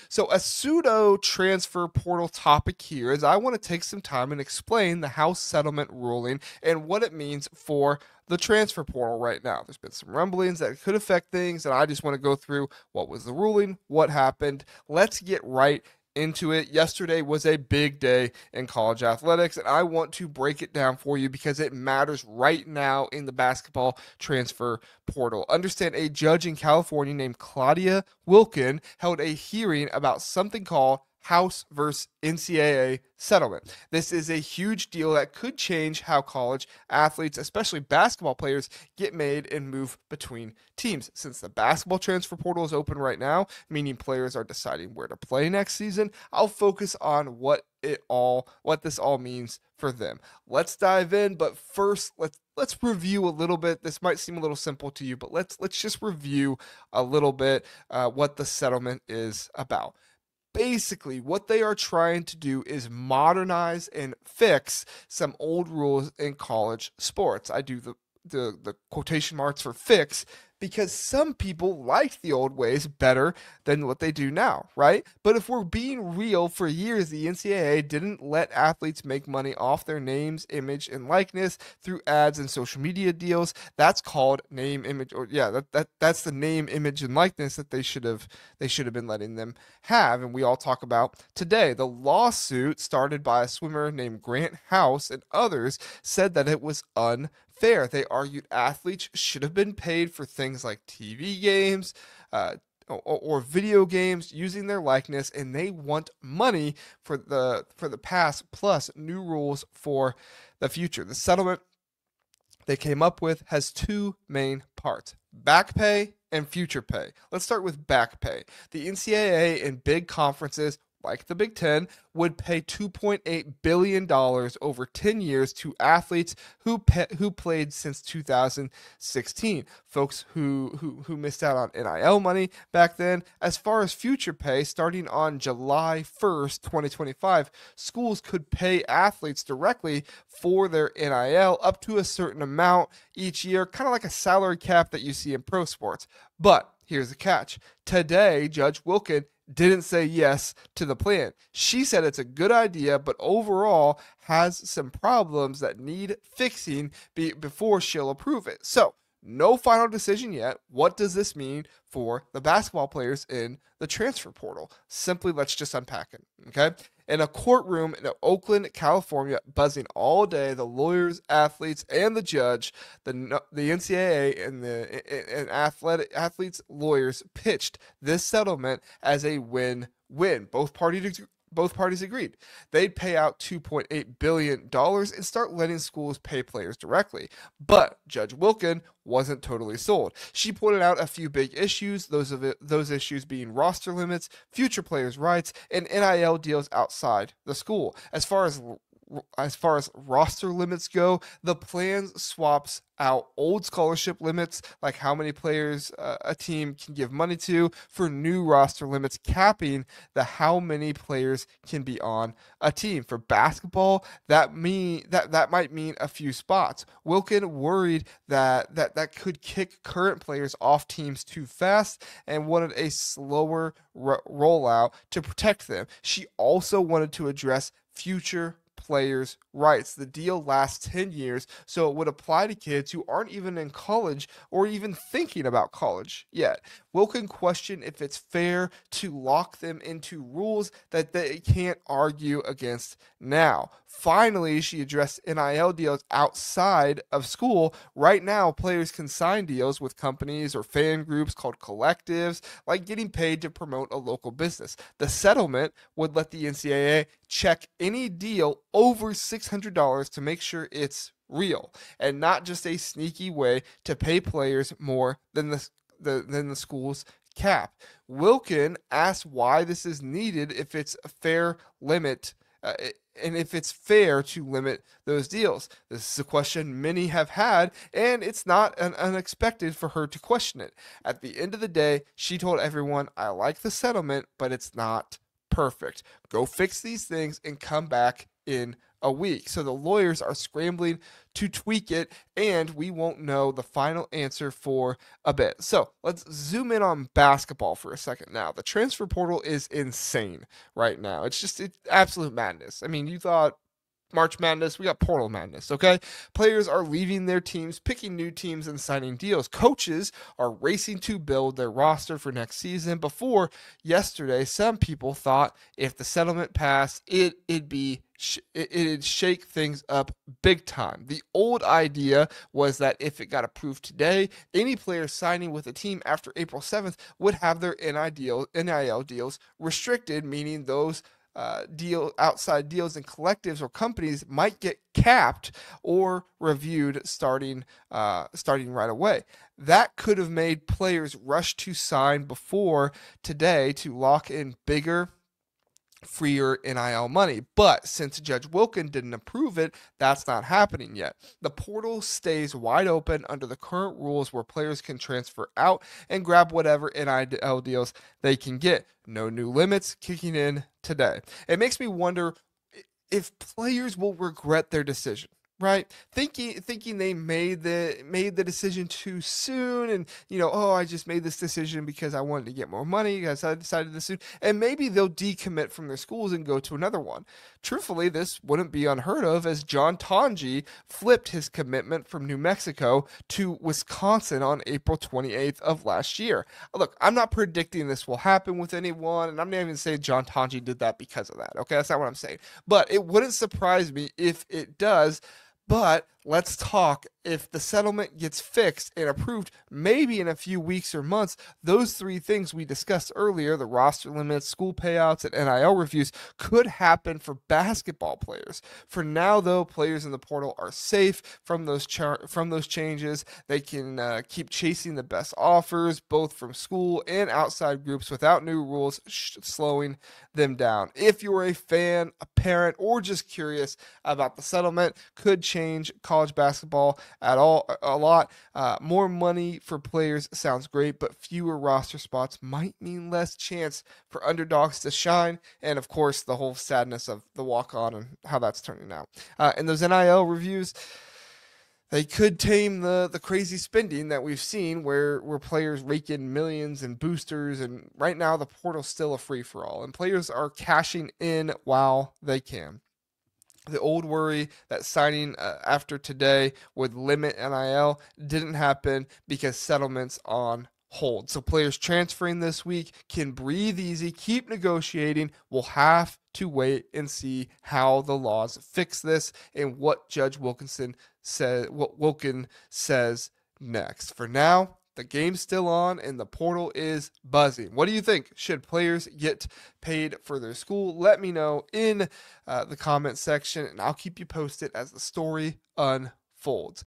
So, a pseudo transfer portal topic here is I want to take some time and explain the House settlement ruling and what it means for the transfer portal right now. There's been some rumblings that could affect things, and I just want to go through what was the ruling, what happened. Let's get right into it. Yesterday was a big day in college athletics, and I want to break it down for you because it matters right now in the basketball transfer portal. Understand a judge in California named Claudia Wilken held a hearing about something called House versus NCAA settlement. This is a huge deal that could change how college athletes, especially basketball players, get made and move between teams. Since the basketball transfer portal is open right now, meaning players are deciding where to play next season, I'll focus on what this all means for them. Let's dive in, but first let's review a little bit. This might seem a little simple to you, but let's just review a little bit what the settlement is about. Basically, what they are trying to do is modernize and fix some old rules in college sports. I do the quotation marks for fix because some people like the old ways better than what they do now, right? But if we're being real, for years the NCAA didn't let athletes make money off their names, image, and likeness through ads and social media deals. That's called name, image, or yeah, that's the name, image, and likeness that they should have been letting them have. And we all talk about today. The lawsuit started by a swimmer named Grant House and others said that it was unfair. They argued athletes should have been paid for things like TV games, or video games using their likeness, and they want money for the past plus new rules for the future. The settlement they came up with has two main parts: back pay and future pay. Let's start with back pay. The NCAA and big conferences like the Big Ten, would pay $2.8 billion over 10 years to athletes who played since 2016. Folks who missed out on NIL money back then. As far as future pay, starting on July 1st, 2025, schools could pay athletes directly for their NIL up to a certain amount each year, kind of like a salary cap that you see in pro sports. But here's the catch. Today, Judge Wilken didn't say yes to the plan. She said it's a good idea, but overall has some problems that need fixing before she'll approve it. So, no final decision yet. What does this mean for the basketball players in the transfer portal? Simply, let's just unpack it. Okay. In a courtroom in Oakland, California, buzzing all day, the lawyers, athletes, and the judge, the NCAA and athletes lawyers pitched this settlement as a win-win. Both parties agreed. They'd pay out $2.8 billion and start letting schools pay players directly. But Judge Wilken wasn't totally sold. She pointed out a few big issues, those issues being roster limits, future players' rights, and NIL deals outside the school. As far as roster limits go, the plan swaps out old scholarship limits, like how many players a team can give money to, for new roster limits, capping the how many players can be on a team. For basketball, that might mean a few spots. Wilken worried that could kick current players off teams too fast and wanted a slower rollout to protect them. She also wanted to address future players' rights. The deal lasts 10 years, so it would apply to kids who aren't even in college or even thinking about college yet. Wilken questioned if it's fair to lock them into rules that they can't argue against now. Finally, she addressed NIL deals outside of school. Right now, players can sign deals with companies or fan groups called collectives, like getting paid to promote a local business. The settlement would let the NCAA check any deal over $600 to make sure it's real and not just a sneaky way to pay players more than the school's cap. Wilken asked why this is needed, if it's a fair limit, and if it's fair to limit those deals. This is a question many have had, and it's not unexpected for her to question it. At the end of the day, she told everyone, "I like the settlement, but it's not perfect. Go fix these things and come back in a week. So the lawyers are scrambling to tweak it, and we won't know the final answer for a bit. So let's zoom in on basketball for a second now. The transfer portal is insane right now. It's absolute madness. I mean, you thought March Madness, we got Portal Madness, okay? Players are leaving their teams, picking new teams, and signing deals. Coaches are racing to build their roster for next season. Before yesterday, some people thought if the settlement passed, it'd shake things up big time. The old idea was that if it got approved today, any player signing with a team after April 7th would have their NIL deals restricted, meaning those outside deals and collectives or companies might get capped or reviewed starting right away. That could have made players rush to sign before today to lock in bigger, freer NIL money. But since Judge Wilkin didn't approve it, that's not happening yet. The portal stays wide open under the current rules where players can transfer out and grab whatever NIL deals they can get. No new limits kicking in today. It makes me wonder if players will regret their decision. Right, thinking they made the decision too soon, and oh, I just made this decision because I wanted to get more money, because I decided this soon, and maybe they'll decommit from their schools and go to another one. Truthfully, this wouldn't be unheard of, as John Tonji flipped his commitment from New Mexico to Wisconsin on April 28th of last year. Look, I'm not predicting this will happen with anyone, and I'm not even saying John Tonji did that because of that. Okay, that's not what I'm saying. But it wouldn't surprise me if it does. But let's talk. If the settlement gets fixed and approved, maybe in a few weeks or months, those three things we discussed earlier, the roster limits, school payouts, and NIL reviews, could happen for basketball players. For now, though, players in the portal are safe from those changes. They can keep chasing the best offers, both from school and outside groups, without new rules slowing them down. If you're a fan, a parent, or just curious about the settlement, could change college basketball at all a lot. More money for players sounds great, but fewer roster spots might mean less chance for underdogs to shine, and of course the whole sadness of the walk-on and how that's turning out. And those NIL reviews, they could tame the crazy spending that we've seen where players rake in millions and boosters, and right now the portal's still a free-for-all, and players are cashing in while they can. The old worry that signing after today would limit NIL didn't happen because settlements on hold. So players transferring this week can breathe easy, keep negotiating. We'll have to wait and see how the laws fix this and what Judge Wilkin says next. For now, the game's still on and the portal is buzzing. What do you think? Should players get paid for their school? Let me know in the comment section, and I'll keep you posted as the story unfolds.